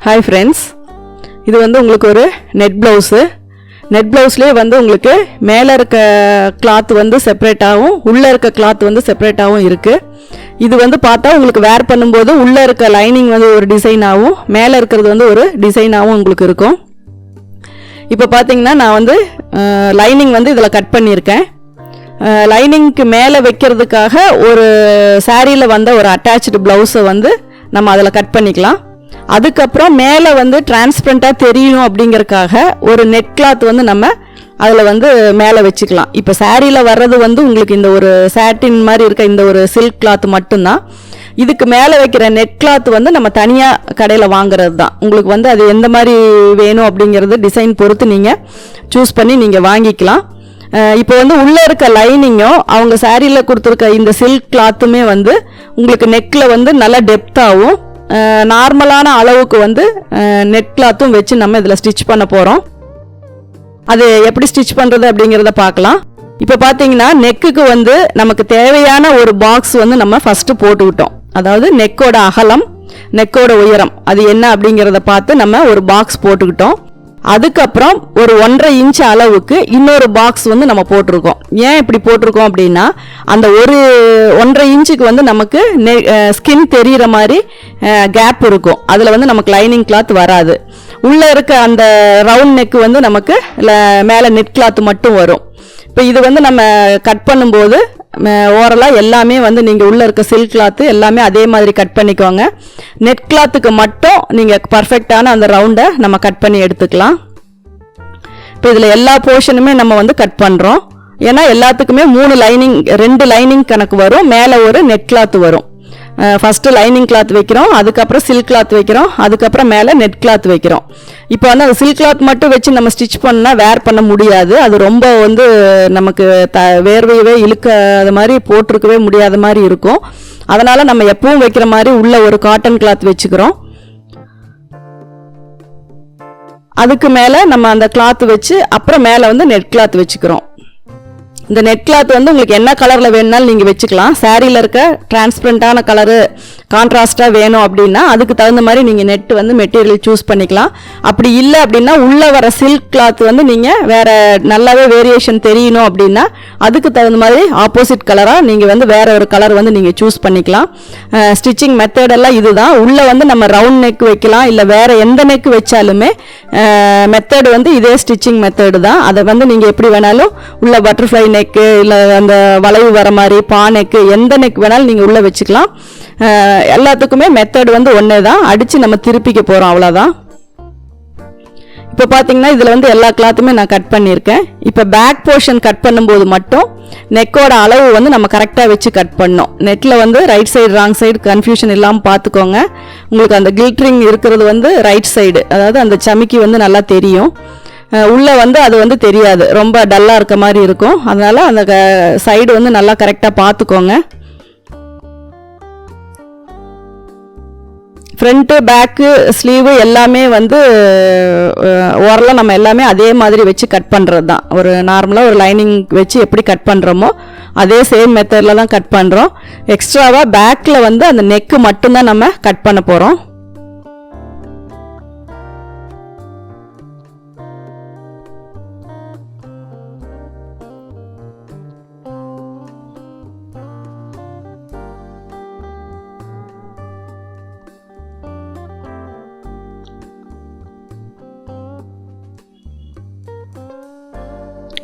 Hi friends, இது வந்து உங்களுக்கு ஒரு நெட் ப்ளவுஸ். நெட் ப்ளவுஸ்லேயே வந்து உங்களுக்கு மேலே இருக்க கிளாத் வந்து செப்பரேட்டாகவும் உள்ளே இருக்க கிளாத் வந்து செப்பரேட்டாகவும் இருக்குது. இது வந்து பார்த்தா உங்களுக்கு வேர் பண்ணும்போது உள்ளே இருக்க லைனிங் வந்து ஒரு டிசைனாகவும் மேலே இருக்கிறது வந்து ஒரு டிசைனாகவும் உங்களுக்கு இருக்கும். இப்போ பார்த்தீங்கன்னா நான் வந்து லைனிங் வந்து இதில் கட் பண்ணியிருக்கேன். லைனிங்க்கு மேலே வைக்கிறதுக்காக ஒரு சாரியில் வந்த ஒரு அட்டாச்சு ப்ளவுஸை வந்து நம்ம அதில் கட் பண்ணிக்கலாம். அதுக்கப்புறம் மேலே வந்து டிரான்ஸ்பரண்ட்டாக தெரியணும் அப்படிங்கிறதுக்காக ஒரு நெட் கிளாத் வந்து நம்ம அதில் வந்து மேலே வச்சுக்கலாம். இப்போ சாரியில் வர்றது வந்து உங்களுக்கு இந்த ஒரு சாட்டின் மாதிரி இருக்க இந்த ஒரு சில்க் கிளாத் மட்டும்தான். இதுக்கு மேலே வைக்கிற நெட் கிளாத் வந்து நம்ம தனியாக கடையில் வாங்குறது தான். உங்களுக்கு வந்து அது எந்த மாதிரி வேணும் அப்படிங்கிறது டிசைன் பொறுத்து நீங்கள் சூஸ் பண்ணி நீங்கள் வாங்கிக்கலாம். இப்போ வந்து உள்ளே இருக்க லைனிங்கும் அவங்க சாரியில் கொடுத்துருக்க இந்த சில்க் கிளாத்துமே வந்து உங்களுக்கு நெக்கில் வந்து நல்லா டெப்த்தாகவும் நார்மலான அளவுக்கு வந்து நெட் கிளாத்தும் வச்சு நம்ம இதில் ஸ்டிச் பண்ண போகிறோம். அது எப்படி ஸ்டிச் பண்ணுறது அப்படிங்கிறத பார்க்கலாம். இப்போ பார்த்தீங்கன்னா நெக்குக்கு வந்து நமக்கு தேவையான ஒரு பாக்ஸ் வந்து நம்ம ஃபஸ்ட்டு போட்டுக்கிட்டோம். அதாவது நெக்கோட அகலம், நெக்கோட உயரம் அது என்ன அப்படிங்கிறத பார்த்து நம்ம ஒரு பாக்ஸ் போட்டுக்கிட்டோம். அதுக்கப்புறம் ஒரு 1.5 இன்ச் அளவுக்கு இன்னொரு பாக்ஸ் வந்து நம்ம போட்டிருக்கோம். ஏன் இப்படி போட்டிருக்கோம் அப்படின்னா அந்த ஒரு 1.5 இன்ச்சுக்கு வந்து நமக்கு ஸ்கின் தெரிகிற மாதிரி கேப் இருக்கும். அதில் வந்து நமக்கு லைனிங் கிளாத் வராது. உள்ளே இருக்க அந்த ரவுண்ட் நெக்கு வந்து நமக்கு மேலே நெட் கிளாத் மட்டும் வரும். இப்போ இது வந்து நம்ம கட் பண்ணும்போது ஓரலாக எல்லாமே வந்து நீங்கள் உள்ளே இருக்க சில்க் கிளாத்து எல்லாமே அதே மாதிரி கட் பண்ணிக்கோங்க. நெட் கிளாத்துக்கு மட்டும் நீங்கள் பர்ஃபெக்டான அந்த ரவுண்டை நம்ம கட் பண்ணி எடுத்துக்கலாம். இப்போ இதில் எல்லா போர்ஷனுமே நம்ம வந்து கட் பண்ணுறோம். ஏன்னா எல்லாத்துக்குமே 2 லைனிங் கணக்கு வரும். மேலே ஒரு நெட் கிளாத் வரும். ஃபஸ்ட்டு லைனிங் கிளாத் வைக்கிறோம், அதுக்கப்புறம் சில்க் கிளாத் வைக்கிறோம், அதுக்கப்புறம் மேலே நெட் கிளாத் வைக்கிறோம். இப்போ வந்து அந்த சில்க் கிளாத் மட்டும் வச்சு நம்ம ஸ்டிச் பண்ணால் வேர் பண்ண முடியாது. அது ரொம்ப வந்து நமக்கு வேர்வையவே இழுக்காத மாதிரி போட்டிருக்கவே முடியாத மாதிரி இருக்கும். அதனால் நம்ம எப்பவும் வைக்கிற மாதிரி உள்ள ஒரு காட்டன் கிளாத் வச்சுக்கிறோம். அதுக்கு மேலே நம்ம அந்த கிளாத் வச்சு அப்புறம் மேலே வந்து நெட் கிளாத் வச்சுக்கிறோம். இந்த நெட் கிளாத் வந்து உங்களுக்கு என்ன கலரில் வேணுனாலும் நீங்கள் வச்சுக்கலாம். சாரியில் இருக்க டிரான்ஸ்பரண்ட்டான கலரு கான்ட்ராஸ்டாக வேணும் அப்படின்னா அதுக்கு தகுந்த மாதிரி நீங்கள் நெட் வந்து மெட்டீரியல் சூஸ் பண்ணிக்கலாம். அப்படி இல்லை அப்படின்னா உள்ளே வர சில்க் கிளாத் வந்து நீங்கள் வேறு நல்லாவே வேரியேஷன் தெரியணும் அப்படின்னா அதுக்கு தகுந்த மாதிரி ஆப்போசிட் கலராக நீங்கள் வந்து வேறு ஒரு கலர் வந்து நீங்கள் சூஸ் பண்ணிக்கலாம். ஸ்டிச்சிங் மெத்தடெல்லாம் இதுதான். உள்ளே வந்து நம்ம ரவுண்ட் நெக் வைக்கலாம், இல்லை வேறு எந்த நெக் வச்சாலுமே மெத்தடு வந்து இதே ஸ்டிச்சிங் மெத்தடு தான். அதை வந்து நீங்கள் எப்படி வேணாலும் உள்ள பட்டர்ஃப்ளை நெக்கு இல்லை அந்த வளைவு வர மாதிரி பா நெக்கு எந்த நெக் வேணாலும் நீங்கள் உள்ளே வச்சுக்கலாம். எல்லாத்துக்குமே மெத்தட் வந்து ஒன்றே தான். அடித்து நம்ம திருப்பிக்க போகிறோம், அவ்வளோதான். இப்போ பார்த்தீங்கன்னா இதில் வந்து எல்லா கிளாத்துமே நான் கட் பண்ணியிருக்கேன். இப்போ பேக் போர்ஷன் கட் பண்ணும்போது மட்டும் நெக்கோட அளவு வந்து நம்ம கரெக்டாக வச்சு கட் பண்ணோம். நெட்டில் வந்து right side wrong side confusion இல்லாமல் பார்த்துக்கோங்க. உங்களுக்கு அந்த கில்ட்ரிங் இருக்கிறது வந்து ரைட் சைடு, அதாவது அந்த சமிக்கி வந்து நல்லா தெரியும். உள்ளே வந்து அது வந்து தெரியாது, ரொம்ப டல்லாக இருக்க மாதிரி இருக்கும். அதனால் அந்த சைடு வந்து நல்லா கரெக்டாக பார்த்துக்கோங்க. ஃப்ரண்ட்டு பேக்கு ஸ்லீவு எல்லாமே வந்து ஓரளவு நம்ம எல்லாமே அதே மாதிரி வச்சு கட் பண்ணுறது தான். ஒரு நார்மலாக ஒரு லைனிங் வச்சு எப்படி கட் பண்ணுறோமோ அதே சேம் மெத்தடில் தான் கட் பண்ணுறோம். எக்ஸ்ட்ராவாக பேக்கில் வந்து அந்த நெக்கு மட்டும்தான் நம்ம கட் பண்ண போகிறோம்.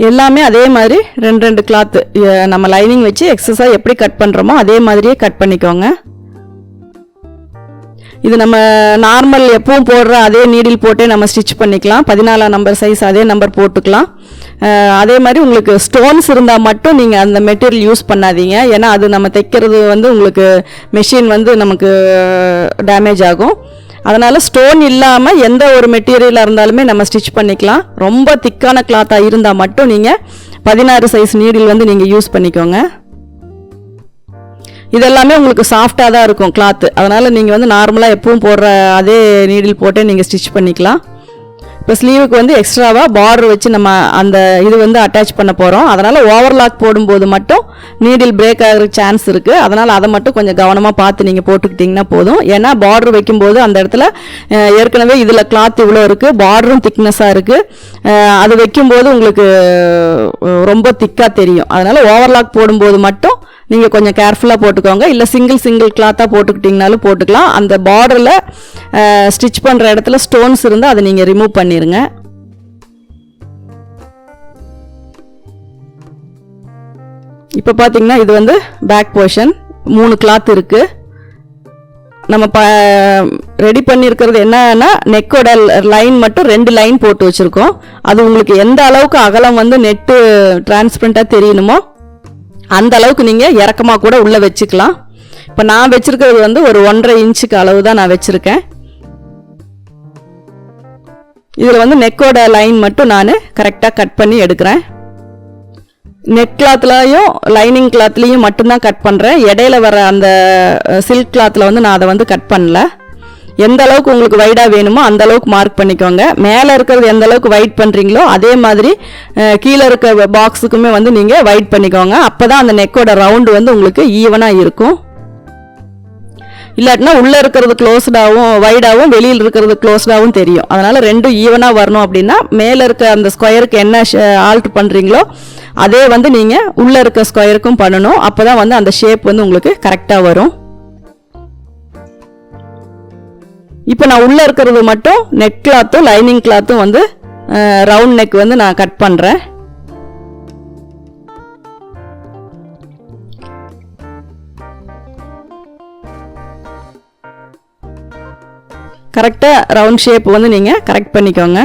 எல்லாமே அதே மாதிரி 2 கிளாத்து நம்ம லைனிங் வச்சு எக்ஸஸாக எப்படி கட் பண்ணுறோமோ அதே மாதிரியே கட் பண்ணிக்கோங்க. இது நம்ம நார்மல் எப்பவும் போடுற அதே நீடில் போட்டே நம்ம ஸ்டிச் பண்ணிக்கலாம். 14 நம்பர் சைஸ் அதே நம்பர் போட்டுக்கலாம். அதே மாதிரி உங்களுக்கு ஸ்டோன்ஸ் இருந்தால் மட்டும் நீங்கள் அந்த மெட்டீரியல் யூஸ் பண்ணாதீங்க. ஏன்னா அது நம்ம தைக்கிறது வந்து உங்களுக்கு மெஷின் வந்து நமக்கு டேமேஜ் ஆகும். அதனால் ஸ்டோன் இல்லாமல் எந்த ஒரு மெட்டீரியலாக இருந்தாலுமே நம்ம ஸ்டிச் பண்ணிக்கலாம். ரொம்ப திக்கான கிளாத்தாக இருந்தால் மட்டும் நீங்கள் 16 சைஸ் நீடில் வந்து நீங்கள் யூஸ் பண்ணிக்கோங்க. இதெல்லாமே உங்களுக்கு சாஃப்டாக தான் இருக்கும் கிளாத்து. அதனால் நீங்கள் வந்து நார்மலாக எப்பவும் போடுற அதே நீடில் போட்டே நீங்கள் ஸ்டிச் பண்ணிக்கலாம். இப்போ ஸ்லீவுக்கு வந்து எக்ஸ்ட்ராவாக பார்டர் வச்சு நம்ம அந்த இது வந்து அட்டாச் பண்ண போகிறோம். அதனால் ஓவர்லாக் போடும்போது மட்டும் நீடில் பிரேக் ஆகிற சான்ஸ் இருக்குது. அதனால் அதை மட்டும் கொஞ்சம் கவனமாக பார்த்து நீங்கள் போட்டுக்கிட்டிங்கன்னா போதும். ஏன்னா பார்டர் வைக்கும்போது அந்த இடத்துல ஏற்கனவே இதில் கிளாத் இவ்வளோ இருக்குது, பார்டரும் திக்னஸாக இருக்குது. அது வைக்கும்போது உங்களுக்கு ரொம்ப திக்காக தெரியும். அதனால் ஓவர்லாக் போடும்போது மட்டும் நீங்கள் கொஞ்சம் கேர்ஃபுல்லாக போட்டுக்கோங்க. இல்லை சிங்கிள் கிளாத்தாக போட்டுக்கிட்டிங்கனாலும் போட்டுக்கலாம். அந்த பார்டரில் ஸ்டிச் பண்ணுற இடத்துல ஸ்டோன்ஸ் இருந்தால் அதை நீங்கள் ரிமூவ் பண்ணிடுங்க. இப்போ பார்த்தீங்கன்னா இது வந்து பேக் போர்ஷன் 3 கிளாத் இருக்குது. நம்ம ரெடி பண்ணியிருக்கிறது என்னன்னா நெக்கோட லைன் மட்டும் 2 லைன் போட்டு வச்சுருக்கோம். அது உங்களுக்கு எந்த அளவுக்கு அகலம் வந்து நெட்டு டிரான்ஸ்பரண்ட்டாக தெரியணுமோ அந்த அளவுக்கு நீங்கள் இறக்கமாக கூட உள்ளே வச்சுக்கலாம். இப்போ நான் வச்சுருக்கிறது வந்து ஒரு 1.5 இன்ச்சுக்கு அளவு தான் நான் வச்சுருக்கேன். இதில் வந்து நெக்கோட லைன் மட்டும் நான் கரெக்டாக கட் பண்ணி எடுக்கிறேன். நெட் கிளாத்லையும் லைனிங் கிளாத்லேயும் மட்டும்தான் கட் பண்ணுறேன். இடையில வர அந்த சில்க் கிளாத்தில் வந்து நான் அதை வந்து கட் பண்ணல. எந்த அளவுக்கு உங்களுக்கு வைடாக வேணுமோ அந்த அளவுக்கு மார்க் பண்ணிக்கோங்க. மேலே இருக்கிறது எந்த அளவுக்கு வைட் பண்ணுறீங்களோ அதே மாதிரி கீழே இருக்க பாக்ஸுக்குமே வந்து நீங்கள் வைட் பண்ணிக்கோங்க. அப்போ தான் அந்த நெக்கோட ரவுண்டு வந்து உங்களுக்கு ஈவனாக இருக்கும். இல்லாட்டினா உள்ளே இருக்கிறது க்ளோஸ்டாகவும் வைடாகவும் வெளியில் இருக்கிறது க்ளோஸ்டாகவும் தெரியும். அதனால் ரெண்டும் ஈவனாக வரணும் அப்படின்னா மேலே இருக்க அந்த ஸ்கொயருக்கு என்ன ஆல்ட்ரு பண்ணுறீங்களோ அதே வந்து நீங்கள் உள்ளே இருக்க ஸ்கொயருக்கும் பண்ணணும். அப்போ தான் வந்து அந்த ஷேப் வந்து உங்களுக்கு கரெக்டாக வரும். இப்போ நான் உள்ளே இருக்கிறது மட்டும் நெக் கிளாத்தும் லைனிங் கிளாத்தும் வந்து ரவுண்ட் நெக் வந்து நான் கட் பண்ணுறேன். கரெக்டாக ரவுண்ட் ஷேப் வந்து நீங்கள் கரெக்ட் பண்ணிக்கோங்க.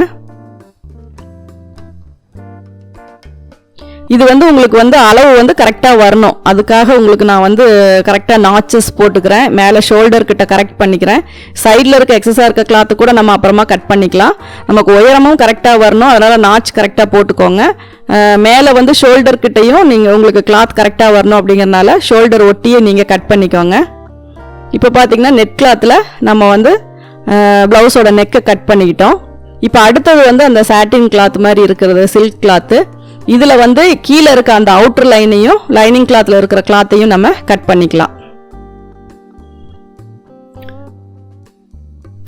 இது வந்து உங்களுக்கு வந்து அளவு வந்து கரெக்டாக வரணும். அதுக்காக உங்களுக்கு நான் வந்து கரெக்டாக நாச்சஸ் போட்டுக்கிறேன். மேலே ஷோல்டர் கிட்ட கரெக்ட் பண்ணிக்கிறேன். சைடில் இருக்க எக்ஸஸாக இருக்க கிளாத்து கூட நம்ம அப்புறமா கட் பண்ணிக்கலாம். நமக்கு உயரமும் கரெக்டாக வரணும். அதனால் நாச் கரெக்டாக போட்டுக்கோங்க. மேலே வந்து ஷோல்டர் கிட்டையும் நீங்கள் உங்களுக்கு கிளாத் கரெக்டாக வரணும் அப்படிங்கிறனால ஷோல்டர் ஒட்டியே நீங்கள் கட் பண்ணிக்கோங்க. இப்போ பார்த்தீங்கன்னா நெட் கிளாத்தில் நம்ம வந்து ப்ளவுஸோட நெக்கை கட் பண்ணிக்கிட்டோம். இப்போ அடுத்தது வந்து அந்த சாட்டின் கிளாத் மாதிரி இருக்கிறது சில்க் கிளாத்து. இதில் வந்து கீழே இருக்க அந்த அவுட்டர் லைனையும் லைனிங் கிளாத்தில் இருக்கிற கிளாத்தையும் நம்ம கட் பண்ணிக்கலாம்.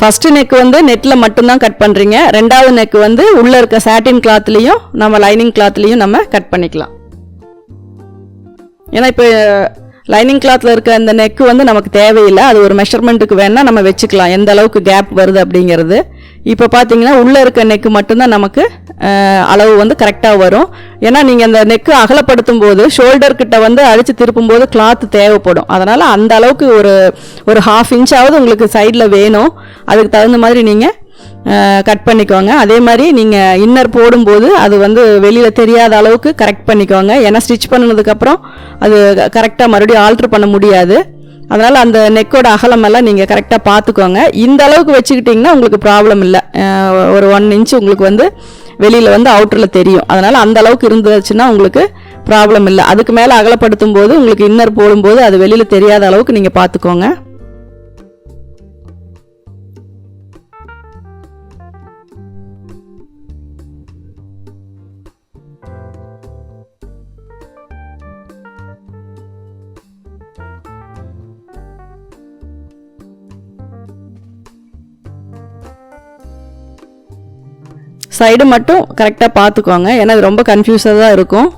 ஃபர்ஸ்ட் நெக் வந்து நெட்டில் மட்டும்தான் கட் பண்ணுறீங்க. ரெண்டாவது நெக் வந்து உள்ளே இருக்க சாட்டின் கிளாத்லேயும் நம்ம லைனிங் கிளாத்லேயும் நம்ம கட் பண்ணிக்கலாம். ஏன்னா இப்போ லைனிங் கிளாத்தில் இருக்க அந்த நெக்கு வந்து நமக்கு தேவையில்லை. அது ஒரு மெஷர்மெண்ட்டுக்கு வேணால் நம்ம வச்சுக்கலாம் எந்த அளவுக்கு கேப் வருது அப்படிங்கிறது. இப்போ பார்த்தீங்கன்னா உள்ளே இருக்க நெக்கு மட்டும்தான் நமக்கு அளவு வந்து கரெக்டாக வரும். ஏன்னா நீங்கள் அந்த நெக்கு அகலப்படுத்தும் போது ஷோல்டர் கிட்ட வந்து அடித்து திருப்பும் போது கிளாத் தேவைப்படும். அதனால் அந்த அளவுக்கு ஒரு 1/2 இன்ச்சாவது உங்களுக்கு சைடில் வேணும். அதுக்கு தகுந்த மாதிரி நீங்கள் கட் பண்ணிக்கோங்க. அதே மாதிரி நீங்கள் இன்னர் போடும்போது அது வந்து வெளியில் தெரியாத அளவுக்கு கரெக்ட் பண்ணிக்கோங்க. ஏன்னா ஸ்டிச் பண்ணினதுக்கப்புறம் அது கரெக்டாக மறுபடியும் ஆல்ட்ரு பண்ண முடியாது. அதனால் அந்த நெக்கோட அகலமெல்லாம் நீங்கள் கரெக்டாக பார்த்துக்கோங்க. இந்த அளவுக்கு வச்சுக்கிட்டிங்கன்னா உங்களுக்கு ப்ராப்ளம் இல்லை. ஒரு 1 இன்ச் உங்களுக்கு வந்து வெளியில் வந்து அவுட்டரில் தெரியும். அதனால் அந்த அளவுக்கு இருந்துச்சுன்னா உங்களுக்கு ப்ராப்ளம் இல்லை. அதுக்கு மேலே அகலப்படுத்தும் போது உங்களுக்கு இன்னர் போடும்போது அது வெளியில் தெரியாத அளவுக்கு நீங்கள் பார்த்துக்கோங்க. சைடு மட்டும் கரெக்டாக பார்த்துக்கோங்க. ஏன்னா இது ரொம்ப கன்ஃபியூஸாக தான் இருக்கும்.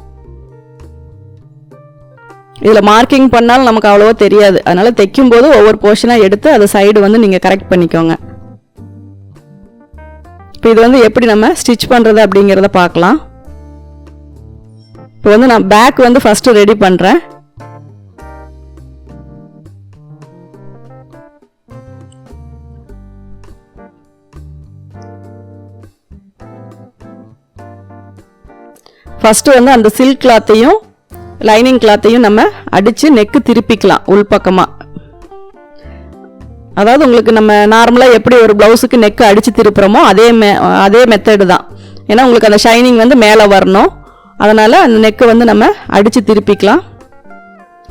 இதில் மார்க்கிங் பண்ணாலும் நமக்கு அவ்வளோவா தெரியாது. அதனால் தைக்கும்போது ஒவ்வொரு போர்ஷனாக எடுத்து அதை சைடு வந்து நீங்கள் கரெக்ட் பண்ணிக்கோங்க. இப்போ இது வந்து எப்படி நம்ம ஸ்டிச் பண்ணுறது அப்படிங்கிறத பார்க்கலாம். இப்போ வந்து நான் பேக் வந்து ஃபஸ்ட்டு ரெடி பண்ணுறேன். ஃபஸ்ட்டு வந்து அந்த சில்க் கிளாத்தையும் லைனிங் கிளாத்தையும் நம்ம அடித்து நெக்கு திருப்பிக்கலாம் உள்பக்கமாக. அதாவது உங்களுக்கு நம்ம நார்மலாக எப்படி ஒரு ப்ளவுஸுக்கு நெக்கு அடித்து திருப்புறோமோ அதே மெத்தடு தான். ஏன்னா உங்களுக்கு அந்த ஷைனிங் வந்து மேலே வரணும். அதனால் அந்த நெக்கு வந்து நம்ம அடித்து திருப்பிக்கலாம்.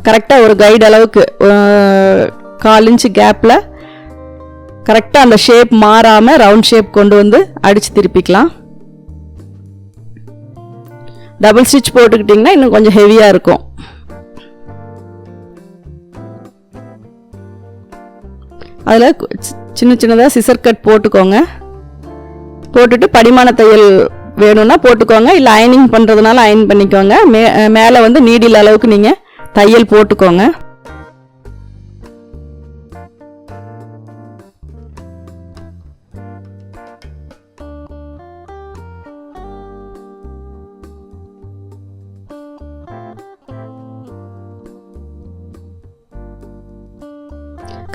கரெக்டாக ஒரு கைடு அளவுக்கு 1/4 இன்ச்சு கேப்பில் கரெக்டாக அந்த ஷேப் மாறாமல் ரவுண்ட் ஷேப் கொண்டு வந்து அடித்து திருப்பிக்கலாம். டபுள் ஸ்டிச் போட்டுக்கிட்டிங்கன்னா இன்னும் கொஞ்சம் ஹெவியாக இருக்கும். அதில் சின்ன சின்னதாக சிசர் கட் போட்டுக்கோங்க. போட்டுட்டு படிமான தையல் வேணும்னா போட்டுக்கோங்க, இல்லை அயனிங் பண்ணுறதுனால அயன் பண்ணிக்கோங்க. மேலே வந்து நீடில் அளவுக்கு நீங்கள் தையல் போட்டுக்கோங்க.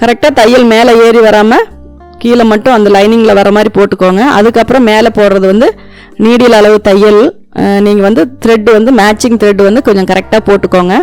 கரெக்டாக தையல் மேலே ஏறி வராமல் கீழே மட்டும் அந்த லைனிங்கில் வர மாதிரி போட்டுக்கோங்க. அதுக்கப்புறம் மேலே போடுறது வந்து நீடில் அளவு தையல். நீங்கள் வந்து த்ரெட் வந்து மேட்சிங் த்ரெட் வந்து கொஞ்சம் கரெக்டாக போட்டுக்கோங்க.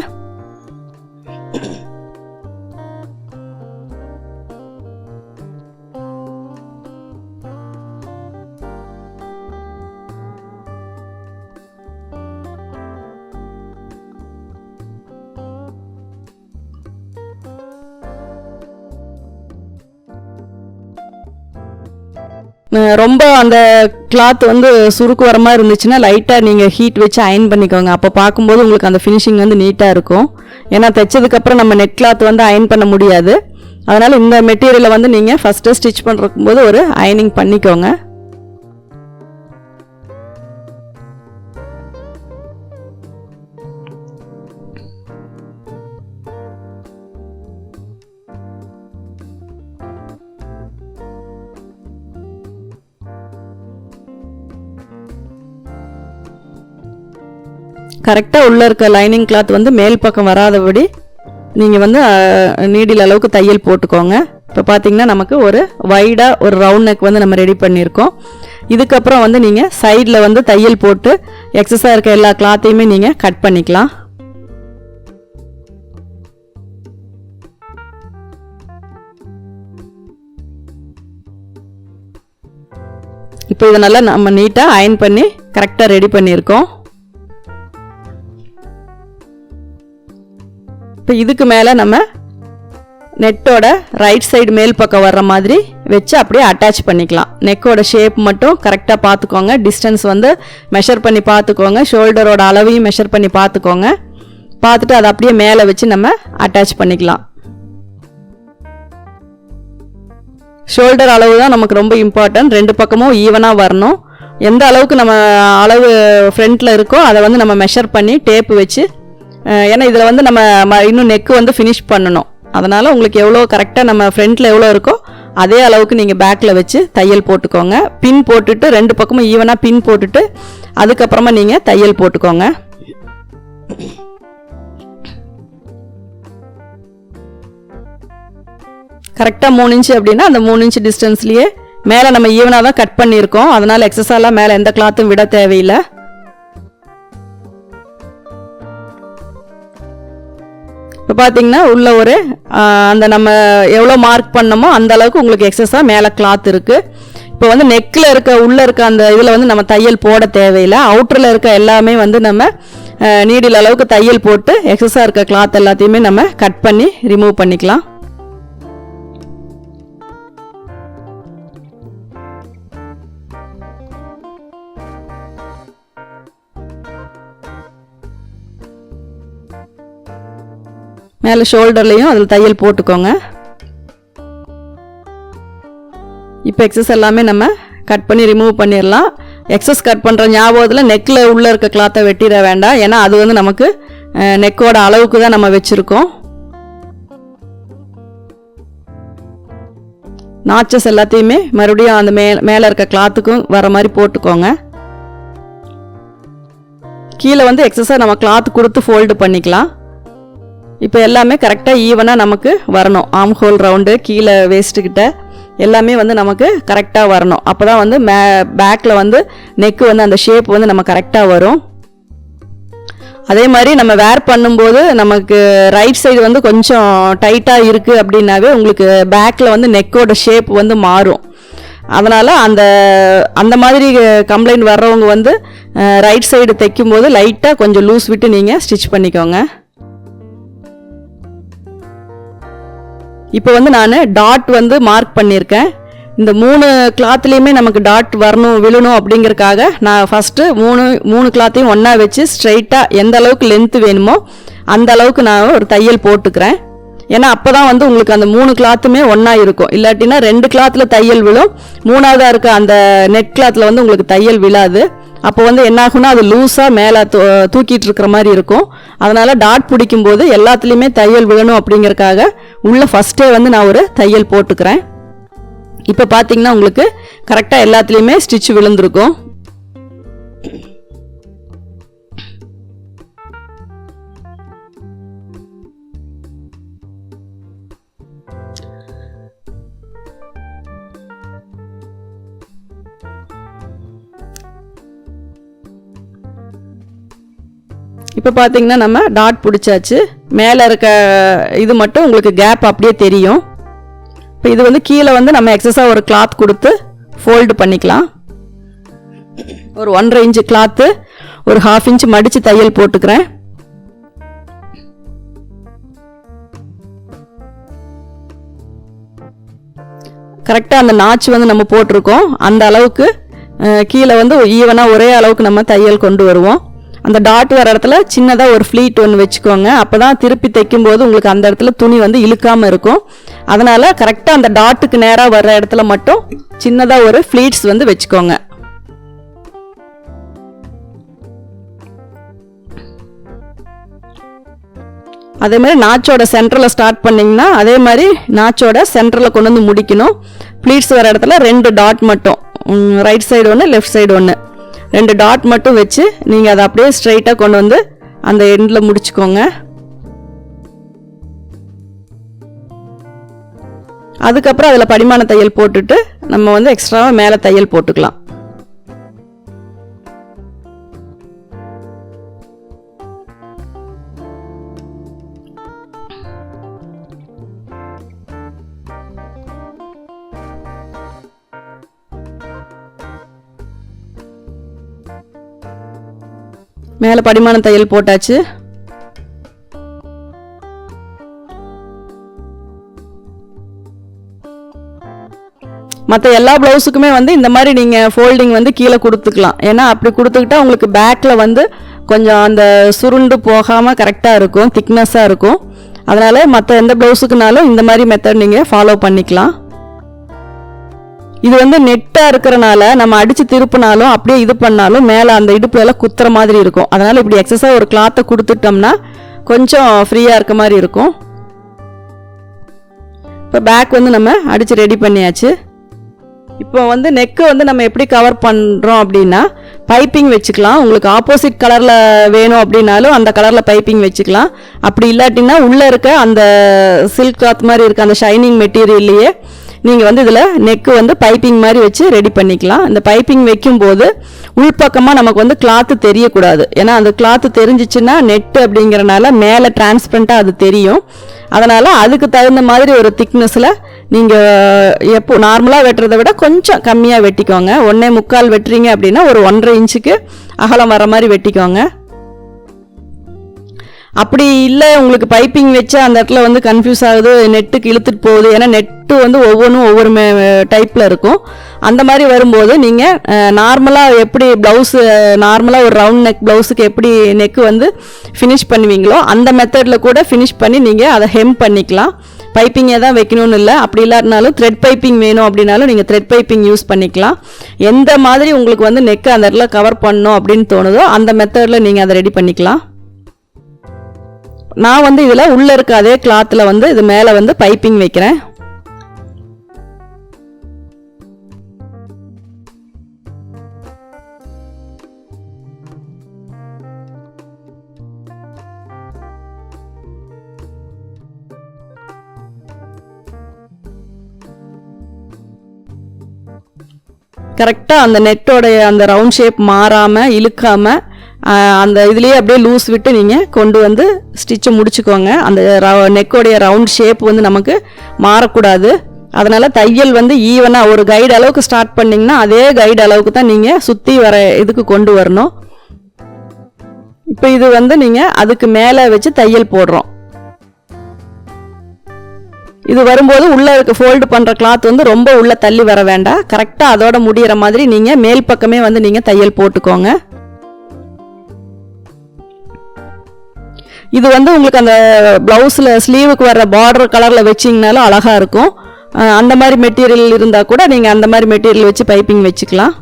ரொம்ப அந்த கிளாத் வந்து சுருக்கு வர மாதிரி இருந்துச்சுன்னா லைட்டாக நீங்கள் ஹீட் வச்சு அயன் பண்ணிக்கோங்க. அப்போ பார்க்கும்போது உங்களுக்கு அந்த ஃபினிஷிங் வந்து நீட்டாக இருக்கும். ஏன்னா தைச்சதுக்கப்புறம் நம்ம நெட் கிளாத் வந்து அயன் பண்ண முடியாது. அதனால் இந்த மெட்டீரியலை வந்து நீங்கள் ஃபஸ்ட்டு ஸ்டிச் பண்ணுறக்கும் போது ஒரு அயனிங் பண்ணிக்கோங்க. கரெக்டாக உள்ளே இருக்க லைனிங் கிளாத் வந்து மேல் பக்கம் வராதபடி நீங்கள் வந்து நீடில் அளவுக்கு தையல் போட்டுக்கோங்க. இப்போ பார்த்தீங்கன்னா நமக்கு ஒரு வைடாக ஒரு ரவுண்ட் நெக் வந்து நம்ம ரெடி பண்ணியிருக்கோம். இதுக்கப்புறம் வந்து நீங்கள் சைடில் வந்து தையல் போட்டு எக்ஸஸாக இருக்க எல்லா கிளாத்தையுமே நீங்கள் கட் பண்ணிக்கலாம். இப்போ இதை நல்லா நம்ம நீட்டாக அயன் பண்ணி கரெக்டாக ரெடி பண்ணியிருக்கோம். இப்போ இதுக்கு மேலே நம்ம நெட்டோட ரைட் சைடு மேல் பக்கம் வர்ற மாதிரி வச்சு அப்படியே அட்டாச் பண்ணிக்கலாம். நெக்கோட ஷேப் மட்டும் கரெக்டாக பார்த்துக்கோங்க. டிஸ்டன்ஸ் வந்து மெஷர் பண்ணி பார்த்துக்கோங்க. ஷோல்டரோட அளவையும் மெஷர் பண்ணி பார்த்துக்கோங்க. பார்த்துட்டு அதை அப்படியே மேலே வச்சு நம்ம அட்டாச் பண்ணிக்கலாம். ஷோல்டர் அளவு தான் நமக்கு ரொம்ப இம்பார்ட்டன்ட். ரெண்டு பக்கமும் ஈவனாக வரணும். எந்த அளவுக்கு நம்ம அளவு ஃப்ரண்ட்டில் இருக்கோ அதை வந்து நம்ம மெஷர் பண்ணி டேப்பு வச்சு, ஏன்னா இதில் வந்து நம்ம இன்னும் நெக்கு வந்து ஃபினிஷ் பண்ணணும். அதனால் உங்களுக்கு எவ்வளோ கரெக்டாக நம்ம ஃப்ரண்ட்டில் எவ்வளோ இருக்கோ அதே அளவுக்கு நீங்கள் பேக்கில் வச்சு தையல் போட்டுக்கோங்க. பின் போட்டுட்டு ரெண்டு பக்கமும் ஈவனாக பின் போட்டுட்டு அதுக்கப்புறமா நீங்கள் தையல் போட்டுக்கோங்க. கரெக்டாக 3 இன்ச்சு அப்படின்னா அந்த 3 இன்ச்சு டிஸ்டன்ஸ்லேயே மேலே நம்ம ஈவனாக தான் கட் பண்ணியிருக்கோம். அதனால் எக்ஸஸாலாம் மேலே எந்த கிளாத்தும் விட தேவையில்லை. இப்போ பார்த்தீங்கன்னா உள்ள ஒரு அந்த நம்ம எவ்வளோ மார்க் பண்ணமோ அந்த அளவுக்கு உங்களுக்கு எக்ஸஸாக மேலே கிளாத் இருக்குது. இப்போ வந்து நெக்கில் இருக்க உள்ளே இருக்க அந்த இதில் வந்து நம்ம தையல் போட தேவையில்லை. அவுட்டரில் இருக்க எல்லாமே வந்து நம்ம நீடில் அளவுக்கு தையல் போட்டு எக்ஸஸாக இருக்க கிளாத் எல்லாத்தையுமே நம்ம கட் பண்ணி ரிமூவ் பண்ணிக்கலாம். மேலே ஷோல்டர்லேயும் அதில் தையல் போட்டுக்கோங்க. இப்போ எக்ஸஸ் எல்லாமே நம்ம கட் பண்ணி ரிமூவ் பண்ணிடலாம். எக்ஸஸ் கட் பண்ணுற ஞாபகத்தில் நெக்கில் உள்ளே இருக்க கிளாத்தை வெட்டிட வேண்டாம். ஏன்னா அது வந்து நமக்கு நெக்கோட அளவுக்கு தான் நம்ம வச்சுருக்கோம். நாச்சஸ் எல்லாத்தையுமே மறுபடியும் அந்த மேலே இருக்க கிளாத்துக்கும் வர மாதிரி போட்டுக்கோங்க. கீழே வந்து எக்ஸஸாக நம்ம கிளாத் கொடுத்து ஃபோல்டு பண்ணிக்கலாம். இப்போ எல்லாமே கரெக்டாக ஈவனாக நமக்கு வரணும். ஆம் ஹோல் ரவுண்டு கீழே வேஸ்ட்டுக்கிட்ட எல்லாமே வந்து நமக்கு கரெக்டாக வரணும். அப்போ தான் வந்து பேக்கில் வந்து நெக்கு வந்து அந்த ஷேப் வந்து நம்ம கரெக்டாக வரும். அதே மாதிரி நம்ம வேர் பண்ணும்போது நமக்கு ரைட் சைடு வந்து கொஞ்சம் டைட்டாக இருக்குது அப்படின்னாவே உங்களுக்கு பேக்கில் வந்து நெக்கோட ஷேப் வந்து மாறும். அதனால் அந்த மாதிரி கம்ப்ளைண்ட் வர்றவங்க வந்து ரைட் சைடு தைக்கும்போது லைட்டாக கொஞ்சம் லூஸ் விட்டு நீங்கள் ஸ்டிச் பண்ணிக்கோங்க. இப்போ வந்து நான் டாட் வந்து மார்க் பண்ணியிருக்கேன். இந்த 3 கிளாத்லேயுமே நமக்கு டாட் வரணும் விழணும் அப்படிங்கிறதுக்காக நான் ஃபஸ்ட்டு மூணு கிளாத்தையும் ஒன்றா வச்சு ஸ்ட்ரைட்டாக எந்த அளவுக்கு லென்த்து வேணுமோ அந்த அளவுக்கு நான் ஒரு தையல் போட்டுக்கிறேன். ஏன்னா அப்போ தான் வந்து உங்களுக்கு அந்த 3 கிளாத்துமே ஒன்றா இருக்கும். இல்லாட்டினா 2 கிளாத்தில் தையல் விழும், 3ஆவதாக இருக்க அந்த நெட் கிளாத்தில் வந்து உங்களுக்கு தையல் விழாது. அப்போ வந்து என்ன ஆகும்னா அது லூஸாக மேலே தூக்கிட்டு இருக்கிற மாதிரி இருக்கும். அதனால் டாட் பிடிக்கும்போது எல்லாத்துலேயுமே தையல் விழணும் அப்படிங்கிறதுக்காக உள்ளே ஃபஸ்ட்டே வந்து நான் ஒரு தையல் போட்டுக்கிறேன். இப்போ பார்த்தீங்கன்னா உங்களுக்கு கரெக்டாக எல்லாத்துலேயுமே ஸ்டிச் விழுந்திருக்கும். இப்போ பார்த்தீங்கன்னா நம்ம டாட் பிடிச்சாச்சு. மேலே இருக்க இது மட்டும் உங்களுக்கு கேப் அப்படியே தெரியும். இப்போ இது வந்து கீழே வந்து நம்ம எக்ஸஸாக ஒரு கிளாத் கொடுத்து ஃபோல்டு பண்ணிக்கலாம். ஒரு 1.5 இன்ச்சு கிளாத்து ஒரு 1/2 இன்ச்சு மடித்து தையல் போட்டுக்கிறேன். கரெக்டாக அந்த நாச்சு வந்து நம்ம போட்டிருக்கோம் அந்த அளவுக்கு கீழே வந்து ஈவனாக ஒரே அளவுக்கு நம்ம தையல் கொண்டு வருவோம். அந்த டாட் வர இடத்துல சின்னதாக ஒரு ஃப்ளீட் ஒன்று வச்சுக்கோங்க. அப்போ தான் திருப்பி தைக்கும்போது உங்களுக்கு அந்த இடத்துல துணி வந்து இழுக்காமல் இருக்கும். அதனால் கரெக்டாக அந்த டாட்டுக்கு நேராக வர்ற இடத்துல மட்டும் சின்னதாக ஒரு ஃப்ளீட்ஸ் வந்து வச்சுக்கோங்க. அதே மாதிரி நாச்சோட சென்டரில் ஸ்டார்ட் பண்ணிங்கன்னா அதே மாதிரி நாச்சோட சென்டரில் கொண்டு வந்து முடிக்கணும். ஃப்ளீட்ஸ் வர இடத்துல 2 டாட் மட்டும், ரைட் சைடு ஒன்று லெஃப்ட் சைடு ஒன்று, 2 டாட் மட்டும் வச்சு நீங்கள் அதை அப்படியே ஸ்ட்ரைட்டாக கொண்டு வந்து அந்த எண்டில் முடிச்சுக்கோங்க. அதுக்கப்புறம் அதில் படிமான தையல் போட்டுட்டு நம்ம வந்து எக்ஸ்ட்ராவாக மேலே தையல் போட்டுக்கலாம். மேலே படிமான தையல் போட்டாச்சு. மற்ற எல்லா ப்ளவுஸுக்குமே வந்து இந்த மாதிரி நீங்கள் ஃபோல்டிங் வந்து கீழே கொடுத்துக்கலாம். ஏன்னா அப்படி கொடுத்துக்கிட்டா உங்களுக்கு பேக்கில் வந்து கொஞ்சம் அந்த சுருண்டு போகாமல் கரெக்டாக இருக்கும், திக்னஸாக இருக்கும். அதனால் மற்ற எந்த ப்ளவுஸுக்குனாலும் இந்த மாதிரி மெத்தட் நீங்கள் ஃபாலோ பண்ணிக்கலாம். இது வந்து நெட்டாக இருக்கிறனால நம்ம அடித்து திருப்பினாலும் அப்படியே இது பண்ணாலும் மேலே அந்த இடுப்புலாம் குத்துற மாதிரி இருக்கும். அதனால் இப்படி எக்ஸஸாக ஒரு கிளாத்தை கொடுத்துட்டோம்னா கொஞ்சம் ஃப்ரீயாக இருக்க மாதிரி இருக்கும். இப்போ பேக் வந்து நம்ம அடித்து ரெடி பண்ணியாச்சு. இப்போ வந்து நெக்கு வந்து நம்ம எப்படி கவர் பண்ணுறோம் அப்படின்னா பைப்பிங் வச்சுக்கலாம். உங்களுக்கு ஆப்போசிட் கலரில் வேணும் அப்படின்னாலும் அந்த கலரில் பைப்பிங் வச்சுக்கலாம். அப்படி இல்லாட்டின்னா உள்ளே இருக்க அந்த சில்க் கிளாத் மாதிரி இருக்க அந்த ஷைனிங் மெட்டீரியல்லையே நீங்கள் வந்து இதில் நெக்கு வந்து பைப்பிங் மாதிரி வச்சு ரெடி பண்ணிக்கலாம். இந்த பைப்பிங் வைக்கும்போது உள்பக்கமாக நமக்கு வந்து கிளாத்து தெரியக்கூடாது. ஏன்னா அந்த கிளாத்து தெரிஞ்சிச்சுன்னா நெட்டு அப்படிங்கிறனால மேலே டிரான்ஸ்பரண்ட்டாக அது தெரியும். அதனால் அதுக்கு தகுந்த மாதிரி ஒரு திக்னஸில் நீங்கள் எப்போ நார்மலாக வெட்டுறதை விட கொஞ்சம் கம்மியாக வெட்டிக்கோங்க. 1.25 வெட்டுறீங்க அப்படின்னா ஒரு 1.5 இன்ச்சுக்கு அகலம் வர மாதிரி வெட்டிக்கோங்க. அப்படி இல்லை உங்களுக்கு பைப்பிங் வச்சா அந்த இடத்துல வந்து கன்ஃபியூஸ் ஆகுது, நெட்டுக்கு இழுத்துட்டு போகுது. ஏன்னா நெட்டு வந்து ஒவ்வொன்றும் ஒவ்வொரு டைப்பில் இருக்கும். அந்த மாதிரி வரும்போது நீங்கள் நார்மலாக எப்படி ப்ளவுஸு நார்மலாக ஒரு ரவுண்ட் நெக் ப்ளவுஸுக்கு எப்படி நெக்கு வந்து ஃபினிஷ் பண்ணுவீங்களோ அந்த மெத்தடில் கூட ஃபினிஷ் பண்ணி நீங்கள் அதை ஹெம் பண்ணிக்கலாம். பைப்பிங்கே தான் வைக்கணும்னு இல்லை. அப்படி இல்லாட்டினாலும் த்ரெட் பைப்பிங் வேணும் அப்படின்னாலும் நீங்கள் த்ரெட் பைப்பிங் யூஸ் பண்ணிக்கலாம். எந்த மாதிரி உங்களுக்கு வந்து நெக்கு அந்த இடத்துல கவர் பண்ணணும் அப்படின்னு தோணுதோ அந்த மெத்தடில் நீங்கள் அதை ரெடி பண்ணிக்கலாம். நான் வந்து இதில் உள்ளே இருக்க அதே கிளாத்தில் வந்து இது மேலே வந்து பைப்பிங் வைக்கிறேன். கரெக்டாக அந்த நெட்டோடைய அந்த ரவுண்ட் ஷேப் மாறாமல் இழுக்காமல் அந்த இதுலேயே அப்படியே லூஸ் விட்டு நீங்கள் கொண்டு வந்து ஸ்டிச்சை முடிச்சுக்கோங்க. அந்த நெக்கோடைய ரவுண்ட் ஷேப் வந்து நமக்கு மாறக்கூடாது. அதனால் தையல் வந்து ஈவனாக ஒரு கைடு அளவுக்கு ஸ்டார்ட் பண்ணிங்கன்னா அதே கைடு அளவுக்கு தான் நீங்கள் சுற்றி வர இதுக்கு கொண்டு வரணும். இப்போ இது வந்து நீங்கள் அதுக்கு மேலே வச்சு தையல் போடுறோம். இது வரும்போது உள்ளே இருக்க ஃபோல்டு பண்ணுற கிளாத் வந்து ரொம்ப உள்ளே தள்ளி வர வேண்டாம். கரெக்டாக அதோட முடிகிற மாதிரி நீங்கள் மேல் பக்கமே வந்து நீங்கள் தையல் போட்டுக்கோங்க. இது வந்து உங்களுக்கு அந்த ப்ளவுஸில் ஸ்லீவுக்கு வர்ற பார்டர் கலரில் வச்சிங்கனாலும் அழகாக இருக்கும். அந்த மாதிரி மெட்டீரியல் இருந்தால் கூட நீங்கள் அந்த மாதிரி மெட்டீரியல் வச்சு பைப்பிங் வச்சுக்கலாம்.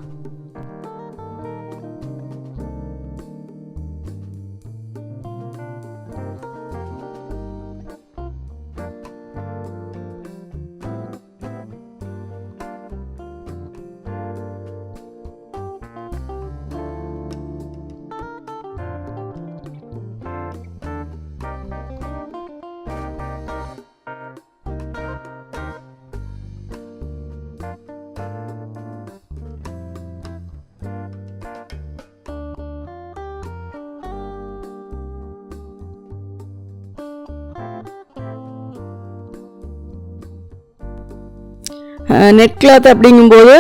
நெட் கிளாத் அப்படிங்கும்போது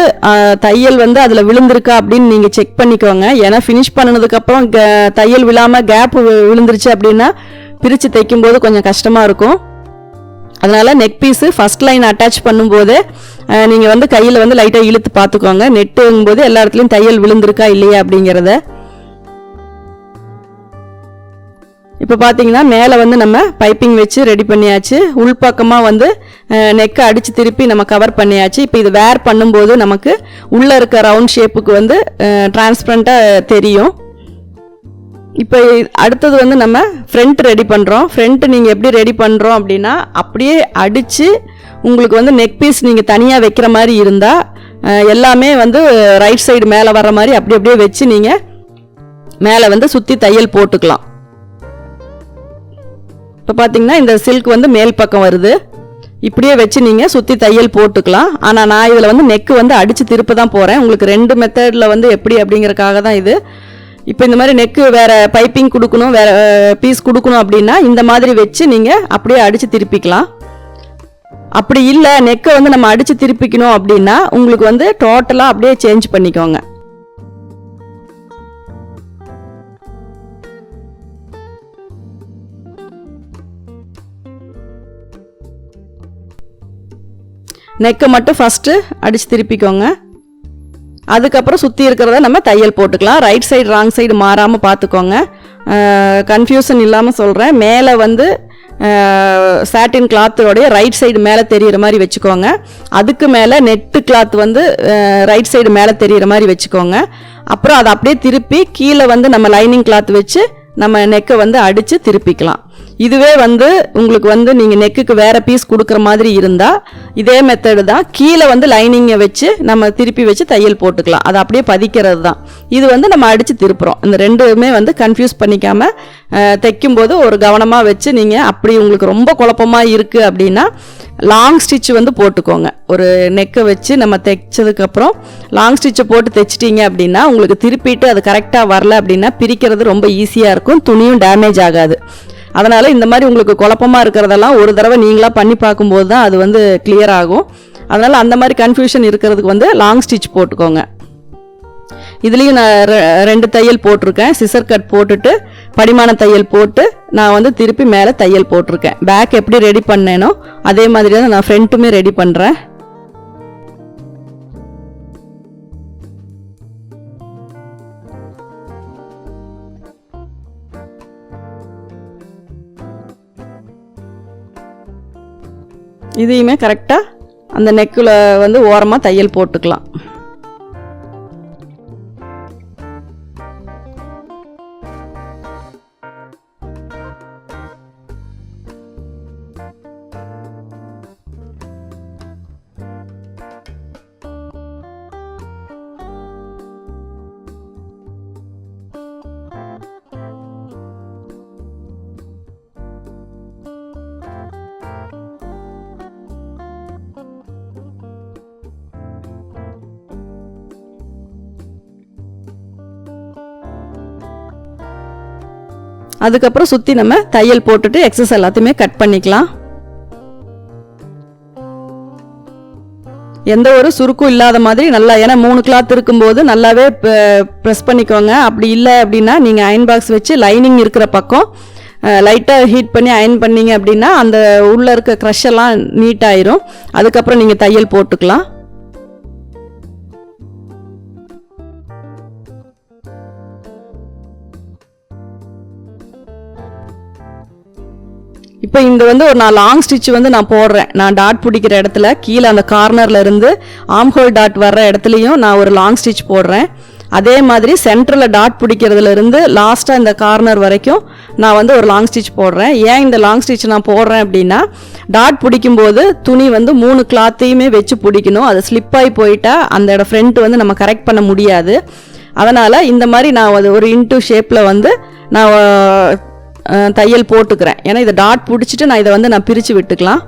தையல் வந்து அதில் விழுந்திருக்கா அப்படின்னு நீங்கள் செக் பண்ணிக்கோங்க. ஏன்னா ஃபினிஷ் பண்ணினதுக்கப்புறம் தையல் விழாமல் கேப் விழுந்துருச்சு அப்படின்னா பிரித்து தைக்கும்போது கொஞ்சம் கஷ்டமாக இருக்கும். அதனால் neck piece first line attach பண்ணும்போது நீங்கள் வந்து கையில் வந்து லைட்டாக இழுத்து பார்த்துக்கோங்க. நெட்டுங்கும்போது எல்லா இடத்துலையும் தையல் விழுந்திருக்கா இல்லையா அப்படிங்கிறத. இப்போ பார்த்தீங்கன்னா மேலே வந்து நம்ம பைப்பிங் வச்சு ரெடி பண்ணியாச்சு. உள்பக்கமாக வந்து நெக்கை அடித்து திருப்பி நம்ம கவர் பண்ணியாச்சு. இப்போ இது வேர் பண்ணும்போது நமக்கு உள்ளே இருக்க ரவுண்ட் ஷேப்புக்கு வந்து டிரான்ஸ்பரண்ட்டாக தெரியும். இப்போ அடுத்தது வந்து நம்ம ஃப்ரண்ட் ரெடி பண்ணுறோம். ஃப்ரண்ட் நீங்கள் எப்படி ரெடி பண்ணுறோம் அப்படின்னா அப்படியே அடித்து உங்களுக்கு வந்து நெக் பீஸ் நீங்கள் தனியாக வைக்கிற மாதிரி இருந்தால் எல்லாமே வந்து ரைட் சைடு மேலே வர்ற மாதிரி அப்படியே வச்சு நீங்கள் மேலே வந்து சுற்றி தையல் போட்டுக்கலாம். இப்போ பார்த்தீங்கன்னா இந்த சில்க் வந்து மேல் பக்கம் வருது. இப்படியே வச்சு நீங்கள் சுற்றி தையல் போட்டுக்கலாம். ஆனால் நான் இதில் வந்து நெக்கு வந்து அடித்து திருப்ப தான் போகிறேன். உங்களுக்கு 2 மெத்தடில் வந்து எப்படி அப்படிங்கிறக்காக தான் இது. இப்போ இந்த மாதிரி நெக்கு வேறு பைப்பிங் கொடுக்கணும், வேறு பீஸ் கொடுக்கணும் அப்படின்னா இந்த மாதிரி வச்சு நீங்கள் அப்படியே அடித்து திருப்பிக்கலாம். அப்படி இல்லை நெக்கை வந்து நம்ம அடித்து திருப்பிக்கணும் அப்படின்னா உங்களுக்கு வந்து டோட்டலாக அப்படியே சேஞ்ச் பண்ணிக்கோங்க. நெக்கை மட்டும் ஃபஸ்ட்டு அடித்து திருப்பிக்கோங்க. அதுக்கப்புறம் சுற்றி இருக்கிறத நம்ம தையல் போட்டுக்கலாம். ரைட் சைடு ராங் சைடு மாறாமல் பார்த்துக்கோங்க. கன்ஃபியூஷன் இல்லாமல் சொல்கிறேன். மேலே வந்து சாட்டின் கிளாத்தோடைய ரைட் சைடு மேலே தெரிகிற மாதிரி வச்சுக்கோங்க. அதுக்கு மேலே நெட்டு கிளாத் வந்து ரைட் சைடு மேலே தெரிகிற மாதிரி வச்சுக்கோங்க. அப்புறம் அதை அப்படியே திருப்பி கீழே வந்து நம்ம லைனிங் கிளாத் வச்சு நம்ம நெக்கை வந்து அடித்து திருப்பிக்கலாம். இதுவே வந்து உங்களுக்கு வந்து நீங்கள் நெக்குக்கு வேறு பீஸ் கொடுக்குற மாதிரி இருந்தால் இதே மெத்தடு தான். கீழே வந்து லைனிங்கை வச்சு நம்ம திருப்பி வச்சு தையல் போட்டுக்கலாம். அது அப்படியே பதிக்கிறது தான். இது வந்து நம்ம அடித்து திருப்புறோம். இந்த ரெண்டுமே வந்து கன்ஃபியூஸ் பண்ணிக்காமல் தைக்கும்போது ஒரு கவனமாக வச்சு நீங்கள் அப்படி உங்களுக்கு ரொம்ப குழப்பமாக இருக்குது அப்படின்னா லாங் ஸ்டிச் வந்து போட்டுக்கோங்க. ஒரு நெக்கை வச்சு நம்ம தைச்சதுக்கப்புறம் லாங் ஸ்டிச்சை போட்டு தைச்சிட்டிங்க அப்படின்னா உங்களுக்கு திருப்பிட்டு அது கரெக்டாக வரல அப்படின்னா பிரிக்கிறது ரொம்ப ஈஸியாக இருக்கும். துணியும் டேமேஜ் ஆகாது. அதனால் இந்த மாதிரி உங்களுக்கு குழப்பமாக இருக்கிறதெல்லாம் ஒரு தடவை நீங்களாக பண்ணி பார்க்கும்போது தான் அது வந்து கிளியர் ஆகும். அதனால் அந்த மாதிரி கன்ஃபியூஷன் இருக்கிறதுக்கு வந்து லாங் ஸ்டிச் போட்டுக்கோங்க. இதுலேயும் நான் 2 தையல் போட்டிருக்கேன். சிசர் கட் போட்டுட்டு படிமான தையல் போட்டு நான் வந்து திருப்பி மேலே தையல் போட்டிருக்கேன். பேக் எப்படி ரெடி பண்ணேனோ அதே மாதிரி தான் நான் ஃப்ரண்ட்டுமே ரெடி பண்ணுறேன். இதையுமே கரெக்டாக அந்த நெக்கில் வந்து ஓரமாக தையல் போட்டுக்கலாம். அதுக்கப்புறம் சுற்றி நம்ம தையல் போட்டுட்டு எக்ஸஸ் எல்லாத்தையுமே கட் பண்ணிக்கலாம். எந்த ஒரு சுருக்கும் இல்லாத மாதிரி நல்லா, ஏன்னா 3 கிளாத் இருக்கும்போது நல்லாவே ப்ரெஸ் பண்ணிக்கோங்க. அப்படி இல்லை அப்படின்னா நீங்கள் அயன் பாக்ஸ் வச்சு லைனிங் இருக்கிற பக்கம் லைட்டாக ஹீட் பண்ணி அயன் பண்ணிங்க அப்படின்னா அந்த உள்ளே இருக்க க்ரஷ் எல்லாம் நீட்டாயிரும். அதுக்கப்புறம் நீங்கள் தையல் போட்டுக்கலாம். இப்போ இந்த வந்து ஒரு நான் லாங் ஸ்டிச் வந்து நான் போடுறேன். நான் டாட் பிடிக்கிற இடத்துல கீழே அந்த கார்னரில் இருந்து ஆம்ஹோல் டாட் வர்ற இடத்துலையும் நான் ஒரு லாங் ஸ்டிச் போடுறேன். அதே மாதிரி சென்டரில் டாட் பிடிக்கிறதுல இருந்து லாஸ்ட்டாக இந்த கார்னர் வரைக்கும் நான் வந்து ஒரு லாங் ஸ்டிச் போடுறேன். ஏன் இந்த லாங் ஸ்டிச் நான் போடுறேன் அப்படின்னா, டாட் பிடிக்கும்போது துணி வந்து 3 கிளாத்தையுமே வச்சு பிடிக்கணும். அது ஸ்லிப்பாகி போயிட்டா அந்த ஃப்ரண்ட் வந்து நம்ம கரெக்ட் பண்ண முடியாது. அதனால் இந்த மாதிரி நான் அது ஒரு இன்டூ ஷேப்பில் வந்து நான் தையல் போட்டுக்கிறேன். ஏன்னா இதை டாட் பிடிச்சிட்டு நான் இதை வந்து நான் பிரித்து விட்டுக்கலாம்.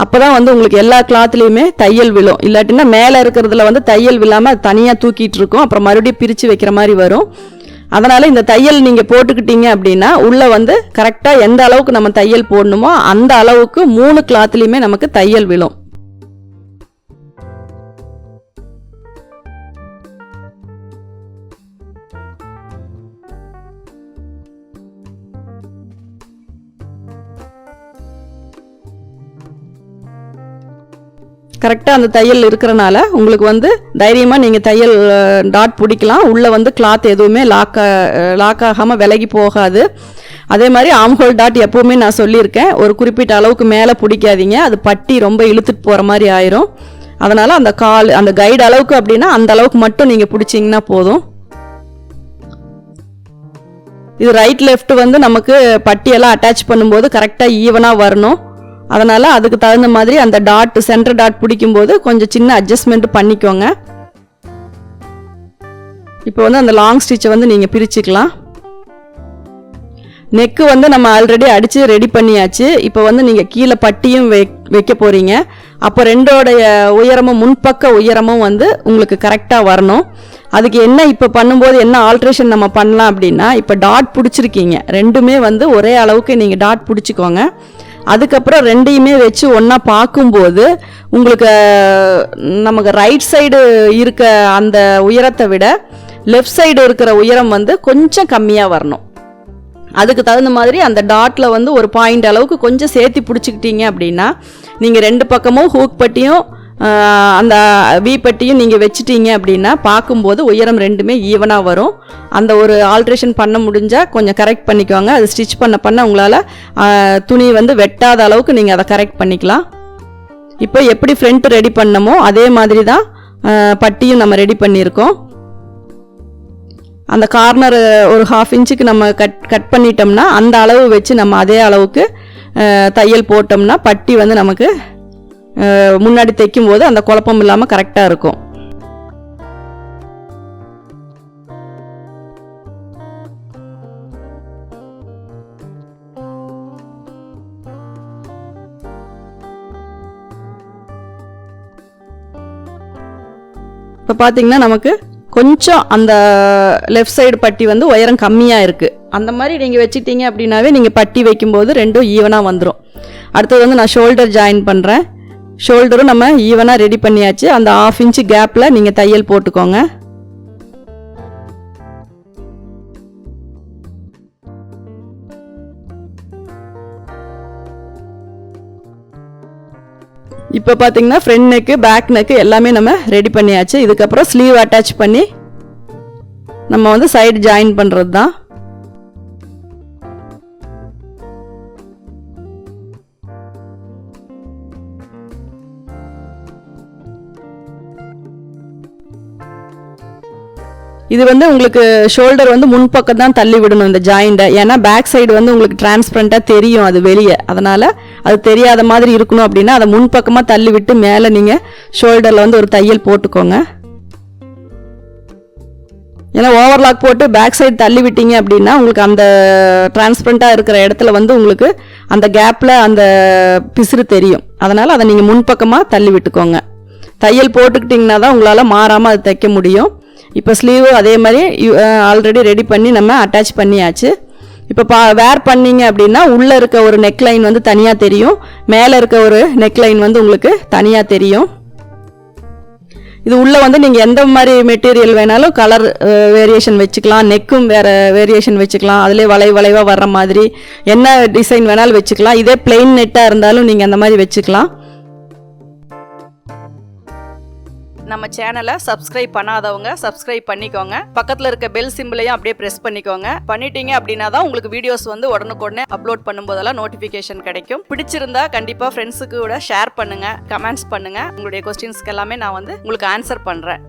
அப்போ தான் வந்து உங்களுக்கு எல்லா கிளாத்லேயுமே தையல் விழும். இல்லாட்டினா மேலே இருக்கிறதுல வந்து தையல் விழாமல் அது தனியாக தூக்கிட்டு இருக்கும். அப்புறம் மறுபடியும் பிரித்து வைக்கிற மாதிரி வரும். அதனால் இந்த தையல் நீங்கள் போட்டுக்கிட்டீங்க அப்படின்னா உள்ளே வந்து கரெக்டாக எந்த அளவுக்கு நம்ம தையல் போடணுமோ அந்த அளவுக்கு 3 கிளாத்லேயுமே நமக்கு தையல் விழும். கரெக்டாக அந்த தையல் இருக்கிறனால உங்களுக்கு வந்து தைரியமாக நீங்கள் தையல் டாட் பிடிக்கலாம். உள்ளே வந்து கிளாத் எதுவுமே லாக் ஆகாமல் விலகி போகாது. அதே மாதிரி ஆம்ஹோல் டாட் எப்போவுமே நான் சொல்லியிருக்கேன், ஒரு குறிப்பிட்ட அளவுக்கு மேலே பிடிக்காதீங்க. அது பட்டி ரொம்ப இழுத்துட்டு போகிற மாதிரி ஆயிரும். அதனால் அந்த கைடு அளவுக்கு அப்படின்னா அந்த அளவுக்கு மட்டும் நீங்கள் பிடிச்சிங்கன்னா போதும். இது ரைட் லெஃப்ட் வந்து நமக்கு பட்டியெல்லாம் அட்டாச் பண்ணும்போது கரெக்டாக ஈவனாக வரணும். அதனால் அதுக்கு தகுந்த மாதிரி அந்த டாட் சென்டர் டாட் பிடிக்கும்போது கொஞ்சம் சின்ன அட்ஜஸ்ட்மெண்ட் பண்ணிக்கோங்க. இப்போ வந்து அந்த லாங் ஸ்டிச்சை வந்து நீங்கள் பிரிச்சுக்கலாம். நெக்கு வந்து நம்ம ஆல்ரெடி அடித்து ரெடி பண்ணியாச்சு. இப்போ வந்து நீங்கள் கீழே பட்டியும் வைக்க போகிறீங்க. அப்போ ரெண்டோடைய உயரமும் முன்பக்க உயரமும் வந்து உங்களுக்கு கரெக்டாக வரணும். அதுக்கு என்ன இப்போ பண்ணும்போது என்ன ஆல்ட்ரேஷன் நம்ம பண்ணலாம் அப்படின்னா, இப்போ டாட் பிடிச்சிருக்கீங்க, ரெண்டுமே வந்து ஒரே அளவுக்கு நீங்கள் டாட் பிடிச்சிக்கோங்க. அதுக்கப்புறம் ரெண்டையுமே வச்சு ஒன்றா பார்க்கும்போது உங்களுக்கு நமக்கு ரைட் சைடு இருக்க அந்த உயரத்தை விட லெஃப்ட் சைடு இருக்கிற உயரம் வந்து கொஞ்சம் கம்மியாக வரணும். அதுக்கு தகுந்த மாதிரி அந்த டாட்டில் வந்து ஒரு பாயிண்ட் அளவுக்கு கொஞ்சம் சேர்த்து பிடிச்சிக்கிட்டீங்க அப்படின்னா நீங்கள் 2 பக்கமும் ஹூக் பட்டியும் அந்த வி பட்டியும் நீங்கள் வச்சிட்டீங்க அப்படின்னா பார்க்கும்போது உயரம் ரெண்டுமே ஈவனாக வரும். அந்த ஒரு ஆல்ட்ரேஷன் பண்ண முடிஞ்சால் கொஞ்சம் கரெக்ட் பண்ணிக்கோங்க. அது ஸ்டிச் பண்ண உங்களால் துணி வந்து வெட்டாத அளவுக்கு நீங்கள் அதை கரெக்ட் பண்ணிக்கலாம். இப்போ எப்படி ஃப்ரண்ட் ரெடி பண்ணமோ அதே மாதிரி தான் பட்டியும் நம்ம ரெடி பண்ணியிருக்கோம். அந்த கார்னர் ஒரு 1/2 இன்ச்சுக்கு நம்ம கட் பண்ணிட்டோம்னா அந்த அளவு வச்சு நம்ம அதே அளவுக்கு தையல் போட்டோம்னா பட்டி வந்து நமக்கு முன்னாடி தைக்கும் போது அந்த குழப்பம் இல்லாமல் கரெக்டாக இருக்கும். இப்போ பார்த்தீங்கன்னா நமக்கு கொஞ்சம் அந்த லெஃப்ட் சைடு பட்டி வந்து உயரம் கம்மியாக இருக்குது. அந்த மாதிரி நீங்கள் வச்சுக்கிட்டீங்க அப்படின்னாவே நீங்கள் பட்டி வைக்கும்போது ரெண்டும் ஈவனாக வந்துடும். அடுத்தது வந்து நான் ஷோல்டர் ஜாயின் பண்ணுறேன். ஷோல்டரும் நம்ம ஈவனாக ரெடி பண்ணியாச்சு. அந்த 1/2 இன்ச்சு கேப்பில் நீங்கள் தையல் போட்டுக்கோங்க. இப்போ பார்த்தீங்கன்னா ஃப்ரண்ட் நெக்கு பேக் நெக்கு எல்லாமே நம்ம ரெடி பண்ணியாச்சு. இதுக்கப்புறம் ஸ்லீவ் அட்டாச் பண்ணி நம்ம வந்து சைடு ஜாயின் பண்ணுறது தான். இது வந்து உங்களுக்கு ஷோல்டர் வந்து முன்பக்கம் தான் தள்ளி விடணும் இந்த ஜாயிண்ட்டை. ஏன்னா பேக் சைடு வந்து உங்களுக்கு டிரான்ஸ்பரண்ட்டாக தெரியும் அது வெளியே. அதனால் அது தெரியாத மாதிரி இருக்கணும் அப்படின்னா அதை முன்பக்கமாக தள்ளி விட்டு மேலே நீங்கள் ஷோல்டரில் வந்து ஒரு தையல் போட்டுக்கோங்க. ஏன்னா ஓவர்லாக் போட்டு பேக் சைடு தள்ளி விட்டீங்க அப்படின்னா உங்களுக்கு அந்த டிரான்ஸ்பரண்ட்டாக இருக்கிற இடத்துல வந்து உங்களுக்கு அந்த கேப்பில் அந்த பிசுறு தெரியும். அதனால் அதை நீங்கள் முன்பக்கமாக தள்ளி விட்டுக்கோங்க. தையல் போட்டுக்கிட்டிங்கன்னா தான் உங்களால் மாறாமல் அது தைக்க முடியும். இப்போ ஸ்லீவு அதே மாதிரி ஆல்ரெடி ரெடி பண்ணி நம்ம அட்டாச் பண்ணியாச்சு. இப்போ வேர் பண்ணிங்க அப்படின்னா உள்ளே இருக்க ஒரு நெக் லைன் வந்து தனியாக தெரியும், மேலே இருக்க ஒரு நெக் லைன் வந்து உங்களுக்கு தனியாக தெரியும். இது உள்ளே வந்து நீங்கள் எந்த மாதிரி மெட்டீரியல் வேணாலும் கலர் வேரியேஷன் வச்சுக்கலாம், நெக்கும் வேறு வேரியேஷன் வச்சுக்கலாம், அதிலே வளைவாக வர்ற மாதிரி என்ன டிசைன் வேணாலும் வச்சுக்கலாம். இதே பிளெயின் நெட்டாக இருந்தாலும் நீங்கள் அந்த மாதிரி வச்சுக்கலாம். நம்ம சேனலை சப்ஸ்கிரைப் பண்ணாதவங்க சப்ஸ்கிரைப் பண்ணிக்கோங்க. பக்கத்தில் இருக்க பெல் சிம்பிளையும் அப்படியே ப்ரெஸ் பண்ணிக்கோங்க. பண்ணிட்டீங்க அப்படின்னா தான் உங்களுக்கு வீடியோஸ் வந்து உடனுக்குடனே அப்லோட் பண்ணும்போதெல்லாம் நோட்டிஃபிகேஷன் கிடைக்கும். பிடிச்சிருந்தா கண்டிப்பாக ஃப்ரெண்ட்ஸுக்கு கூட ஷேர் பண்ணுங்க, கமெண்ட்ஸ் பண்ணுங்க. உங்களுடைய கொஸ்டின்ஸ்க்கு எல்லாமே நான் வந்து உங்களுக்கு ஆன்சர் பண்ணுறேன்.